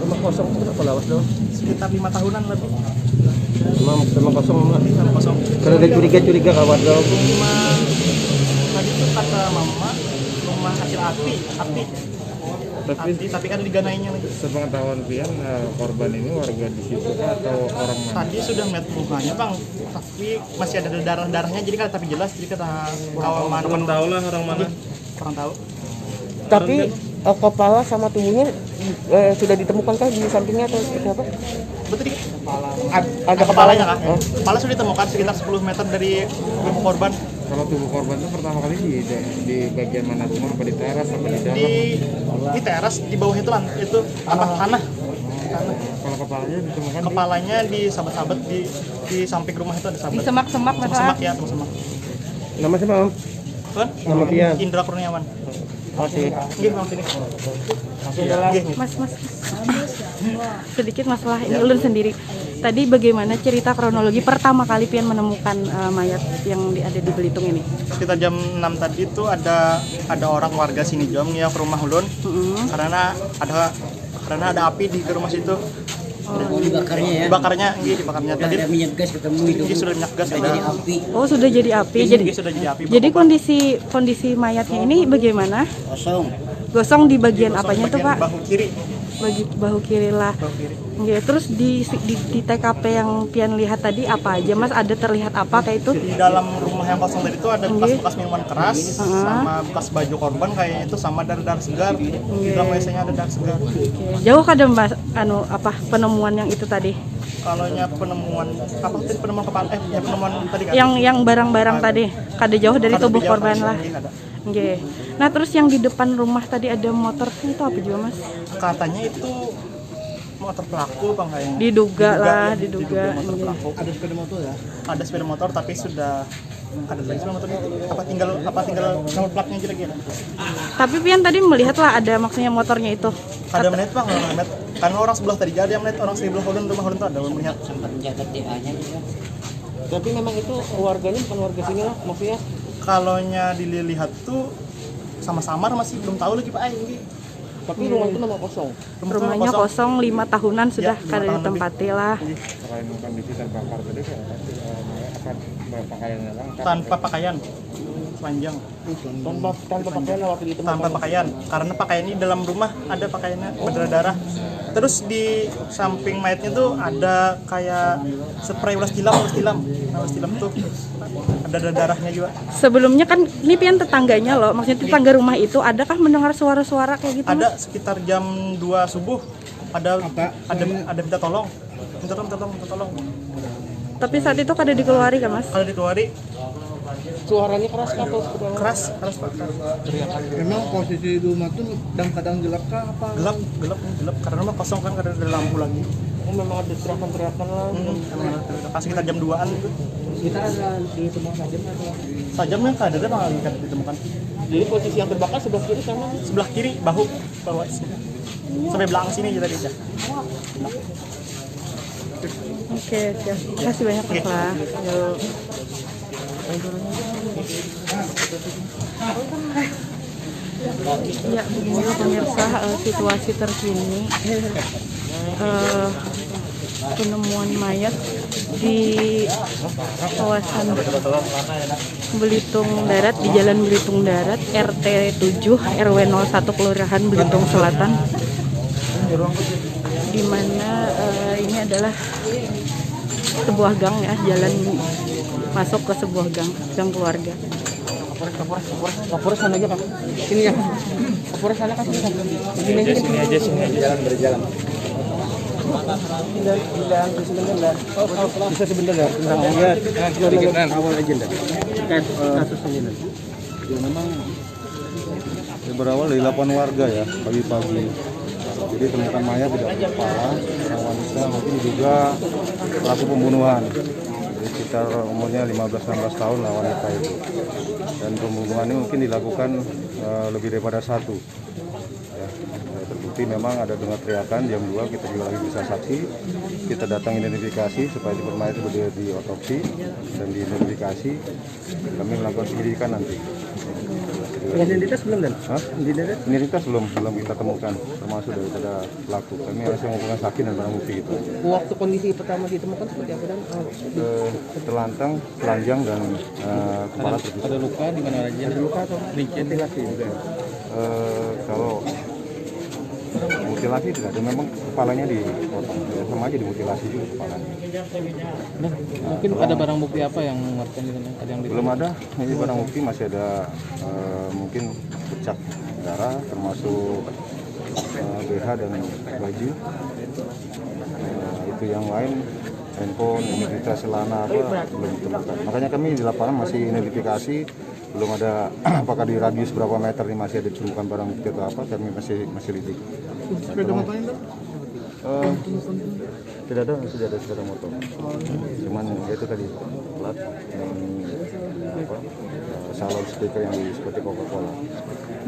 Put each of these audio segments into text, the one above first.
Rumah kosong itu berapa lawas dong? Sekitar 5 tahunan lebih. Memang kosong memang. Sama kosong. Karena ada curiga kawan dong. Rumah tadi tuh kata mama rumah hasil api. Tapi kan diganainya lagi. Sepengetahuan Pian, korban ini warga di situ atau orang mana? Tadi sudah melihat mukanya bang, tapi masih ada darahnya, jadi kan tapi jelas, jadi kata kawan mana Kurang tahu lah orang mana. Kurang tahu. Tapi kepala sama tubuhnya sudah ditemukankah di sampingnya atau seperti apa? Betul nih. Ada Kepalanya kah? Kepala sudah ditemukan sekitar 10 meter dari tubuh korban. Kalau tubuh korban itu pertama kali di bagian mana rumah, apa di teras, apa di dalam? Di teras, di bawah itu tanah. Kalau kepalanya ditemukan Kepalanya di sabat-sabat di samping rumah itu ada sabat. Di semak-semak Semak ya, semak. Nama siapa Om? Kan? Nama Pian. Indra Kurniawan. Masih. Nggih, Bang sini. Nggih. Mas. Sedikit masalah ini ulun sendiri. Tadi bagaimana cerita kronologi pertama kali Pian menemukan mayat yang ada di Belitung ini? Sekitar jam 6 tadi itu ada orang warga sini jom ya ke rumah ulun. Karena ada api di rumah situ. Dibakarnya ya. Dibakarnya tadi. Ada minyak gas ketemu itu. Sudah minyak gas ada. Jadi api. Oh, sudah jadi api. Sudah jadi api. Jadi kondisi mayatnya ini bagaimana? Kosong. Gosong di bagian apanya tuh, Pak? Bahu kiri. Bahu kiri lah. Bahu kiri. Oke, terus di TKP yang Pian lihat tadi apa aja, Mas? Ada terlihat apa kayak itu? Di dalam rumah yang kosong tadi itu ada bekas-bekas minuman keras sama bekas baju korban kayak itu sama darah segar. Di dalam WC-nya ada darah segar. Oke. Jauh kada Mas penemuan yang itu tadi? Kalau penemuan kepala penemuan tadi kan? Yang barang-barang tadi kada jauh dari Kada tubuh lebih jauh korban tadi, lah. ada. Oke. Nah, terus yang di depan rumah tadi ada motor itu apa juga, Mas? Katanya itu motor pelaku apa enggak yang Diduga diduga motor Oke. pelaku. Ada sepeda motor ya? Ada sepeda motor tapi sudah ada lagi sepeda motor itu. Apa tinggal nomor platnya aja lagi ya? Tapi Pian tadi melihat lah ada maksudnya motornya itu. Ada menit Bang, kalau menit. Karena orang sebelah tadi ada yang menit, orang sebelah rumah ulun tuh ada melihat. Sempat mencatat DA-nya gitu. Tapi memang itu warganya bukan warga sini lah, maksudnya. Kalaunya dilihat tuh sama-samar masih belum tahu lagi Pak ini. Tapi rumah itu memang kosong. Rumahnya kosong 5 tahunan sudah Ya, 5 kada tahun ditempati lah. selain kondisi terbakar tadi kayak pakaiannya lengkap. Tanpa pakaian panjang. Tanpa pakaian waktu ditemukan. Tanpa pakaian, karena pakaian ini dalam rumah ada pakaiannya berdarah. Terus di samping mayatnya tuh ada kayak spray ulas tilam tuh ada darahnya juga. Sebelumnya kan ini Pian tetangganya loh, maksudnya tetangga rumah itu adakah mendengar suara-suara kayak gitu? Ada Mas? sekitar jam 2 subuh ada minta tolong. Minta tolong. Tapi saat itu kada dikeluari kan, Mas? Kalau dikeluari Suaranya keras kah atau seperti apa? keras Pak. Memang posisi rumah tuh kadang gelap kah apa? Gelap karena rumah kosong kan, karena ada lampu lagi. Oh, memang ada teriakan-teriakan lah. Pas sekitar jam 2-an itu. Kita ada ditemukan sajam atau? Sajamnya kan ada lagi kan ditemukan. Jadi posisi yang terbakar sebelah kiri sama. Sebelah kiri bahu bawah sini. Sampai belakang sini aja tadi aja. Oke, siap. Terima kasih banyak Mas lah. Yuk. Ya, begini pemirsa situasi terkini penemuan mayat di kawasan Belitung Darat, di Jalan Belitung Darat, RT 7 RW 01 Kelurahan Belitung Selatan, di mana ini adalah sebuah gang ya, jalan masuk ke sebuah gang keluarga. Kapolres sana aja Kak. Sini ya. Kapolres sana kan sini aja. Sini aja jalan berjalan. Bisa sebentar ya. Sedikit awal aja dah. Kasus ini. Ya memang berawal dari 8 warga ya pagi-pagi. Jadi temukan mayat tidak kepala, seorang wanita mungkin juga pelaku pembunuhan. Jadi sekitar umurnya 15-16 tahun lah wanita itu. Dan pembunuhan ini mungkin dilakukan lebih daripada satu. Ya, terbukti memang ada dengar teriakan jam 2, kita juga lagi bisa saksi. Kita datang identifikasi supaya si mayat itu berdiri di otopsi dan diidentifikasi. Kami melakukan penyelidikan nanti. Identitas belum dan? Hah? Identitas belum kita temukan, termasuk daripada pelaku. Kami masih mengumpulkan saksi dan barang bukti gitu. Waktu kondisi pertama ditemukan seperti apa dan? Terlantang, telanjang dan kepala terpisah. Ada luka di mana aja? Ada luka atau mutilasi juga? Kalau mutilasi tidak ada, memang kepalanya dipotong, sama aja dimutilasi juga kepalanya. Nah, mungkin ada barang bukti apa yang menguatkan di sana? Ada yang Belum ada, ini barang bukti masih ada mungkin bercak darah, termasuk BH dan baju. Itu yang lain, handphone, identitas, celana apa belum ditemukan. Makanya kami di lapangan masih identifikasi, belum ada apakah di radius berapa meter ini masih ada ditemukan barang bukti atau apa, kami masih lidik. Sepeda motornya Tidak ada sepeda motor. Cuman ya itu tadi plat salon stiker yang seperti Coca-Cola.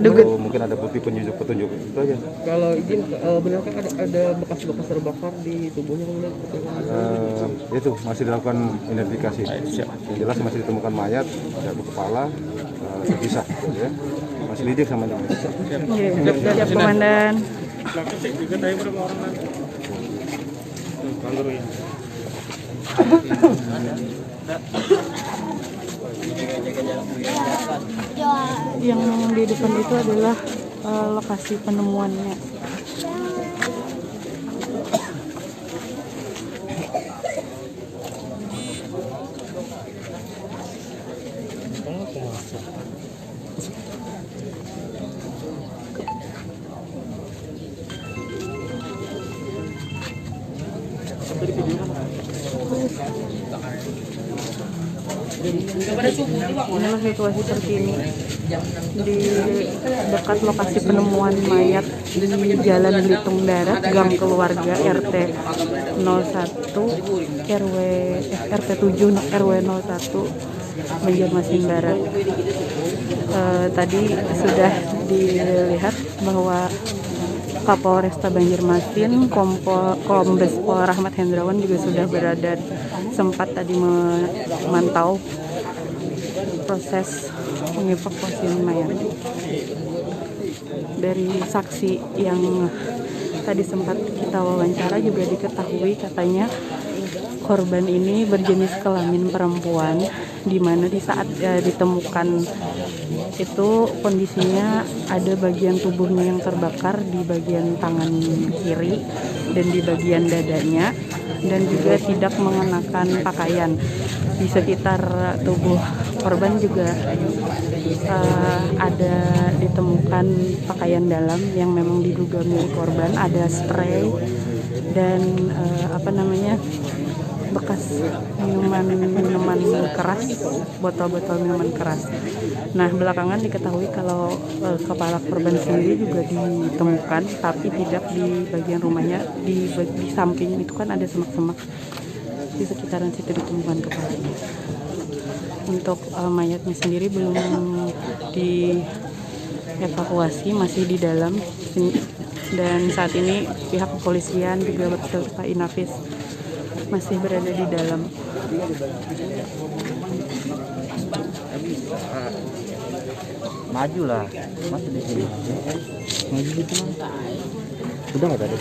Lalu mungkin ada bukti petunjuk itu aja. Kalau izin, benarkah ada bekas-bekas terbakar di tubuhnya kemudian? Itu masih dilakukan identifikasi. Yang jelas masih ditemukan mayat, ada kepala terpisah, ya. Masih lidik sama dengan. Siap, Komandan. Yang di depan itu adalah lokasi penemuannya. Inilah situasi terkini di dekat lokasi penemuan mayat di Jalan Belitung Darat, Gang Keluarga, RT 01 RT 7 RW 01 Banjarmasin Barat. Tadi sudah dilihat bahwa Kapolresta Banjarmasin, Kombes Pol Rahmat Hendrawan juga sudah berada, sempat tadi memantau proses mengevakuasi mayat. Dari saksi yang tadi sempat kita wawancara juga diketahui katanya korban ini berjenis kelamin perempuan, di mana di saat ditemukan itu kondisinya ada bagian tubuhnya yang terbakar di bagian tangan kiri dan di bagian dadanya, dan juga tidak mengenakan pakaian. Di sekitar tubuh korban juga ada ditemukan pakaian dalam yang memang diduga milik korban, ada spray dan bekas minuman keras, botol-botol minuman keras. Nah, belakangan diketahui kalau kepala korban sendiri juga ditemukan, tapi tidak di bagian rumahnya, di samping itu kan ada semak-semak, di sekitaran situ ditemukan kepalanya. Untuk mayatnya sendiri belum dievakuasi, masih di dalam, dan saat ini pihak kepolisian juga beserta Inafis masih berada di dalam. Maju lah, masih di sini. Maju gitu lah. Udah nggak ada.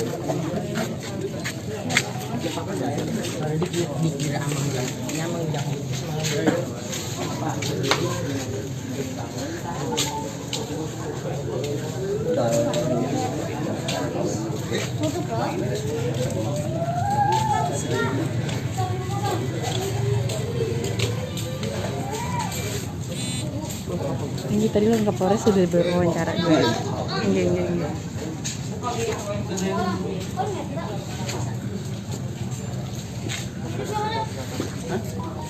Ini tadi kan Kapolres sudah berwawancara juga. Iya.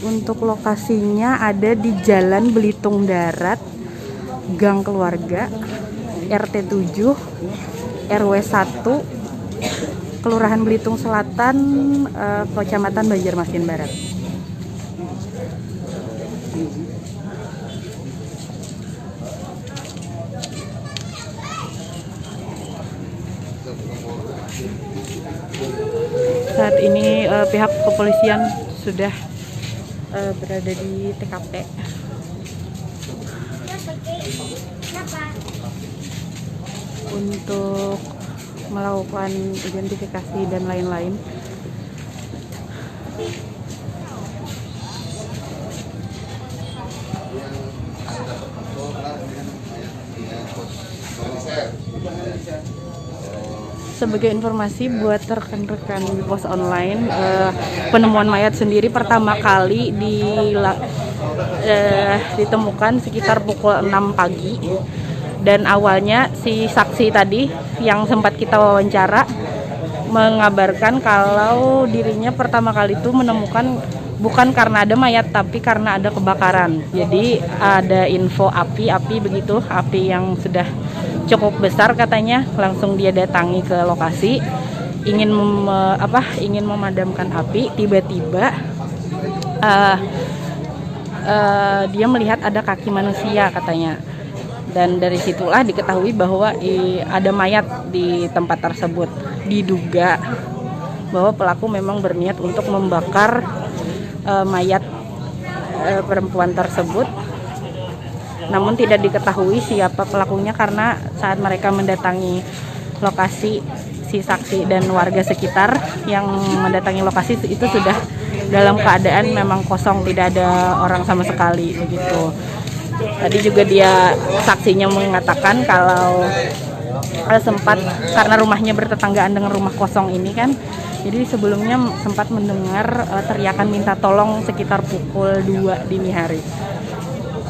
Untuk lokasinya ada di Jalan Belitung Darat, Gang Keluarga, RT 7 RW 1 Kelurahan Belitung Selatan, Kecamatan Banjarmasin Barat. Saat ini pihak kepolisian sudah berada di TKP. untuk melakukan identifikasi dan lain-lain. Sebagai informasi buat rekan-rekan di pos online, penemuan mayat sendiri pertama kali ditemukan sekitar pukul 6 pagi. Dan awalnya si saksi tadi yang sempat kita wawancara mengabarkan kalau dirinya pertama kali itu menemukan bukan karena ada mayat tapi karena ada kebakaran. Jadi ada info api begitu, api yang sudah cukup besar katanya. Langsung dia datangi ke lokasi ingin memadamkan api. Tiba-tiba dia melihat ada kaki manusia katanya. Dan dari situlah diketahui bahwa ada mayat di tempat tersebut. Diduga bahwa pelaku memang berniat untuk membakar mayat perempuan tersebut. Namun tidak diketahui siapa pelakunya karena saat mereka mendatangi lokasi, si saksi dan warga sekitar yang mendatangi lokasi itu sudah dalam keadaan memang kosong, tidak ada orang sama sekali begitu. Tadi juga saksinya mengatakan kalau sempat karena rumahnya bertetanggaan dengan rumah kosong ini kan, jadi sebelumnya sempat mendengar teriakan minta tolong sekitar pukul 2 dini hari.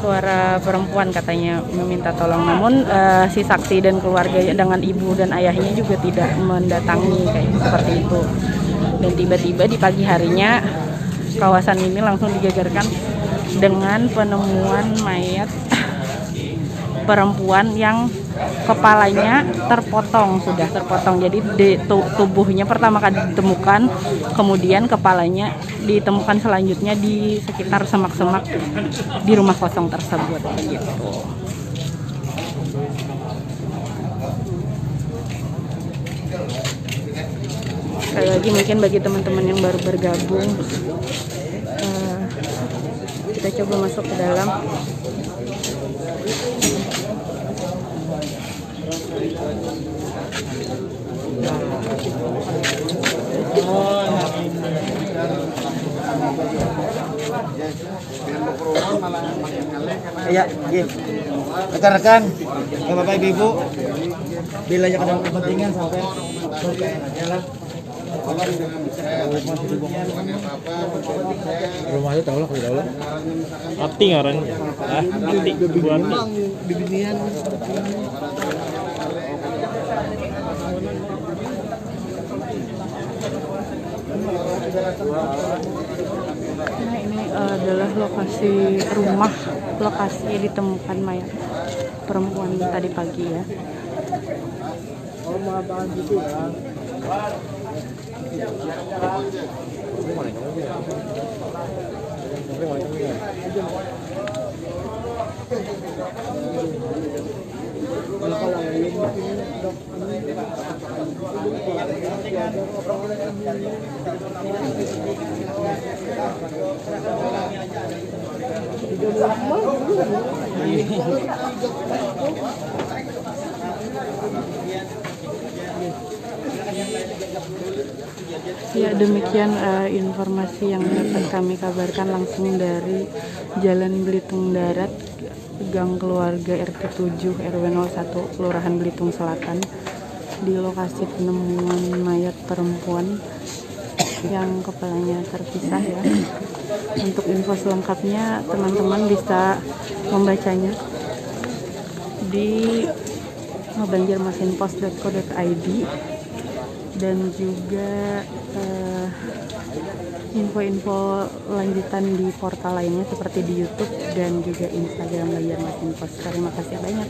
Suara perempuan katanya meminta tolong, namun si saksi dan keluarga dengan ibu dan ayahnya juga tidak mendatangi kayak seperti itu. Dan tiba-tiba di pagi harinya kawasan ini langsung digegerkan dengan penemuan mayat perempuan yang kepalanya sudah terpotong. Jadi tubuhnya pertama kali ditemukan, kemudian kepalanya ditemukan selanjutnya di sekitar semak-semak di rumah kosong tersebut begitu. Sekali lagi mungkin bagi teman-teman yang baru bergabung, kita coba masuk ke dalam. Ya, rekan-rekan, Bapak Ibu, bila ada kepentingan sampai aja lah. Rumah itu tahu lah kalau tahu. Ati ngaran. Ati Bibinian. Nah, ini adalah lokasi ditemukan mayat perempuan tadi pagi ya. Ya, demikian informasi yang dapat kami kabarkan langsung dari Jalan Belitung Darat, Gang Keluarga RT 7 RW 01 Kelurahan Belitung Selatan, di lokasi penemuan mayat perempuan yang kepalanya terpisah ya. Untuk info selengkapnya teman-teman bisa membacanya di banjarmasinpost.co.id dan juga info-info lanjutan di portal lainnya seperti di YouTube dan juga Instagram Banjarmasin Post. Terima kasih banyak.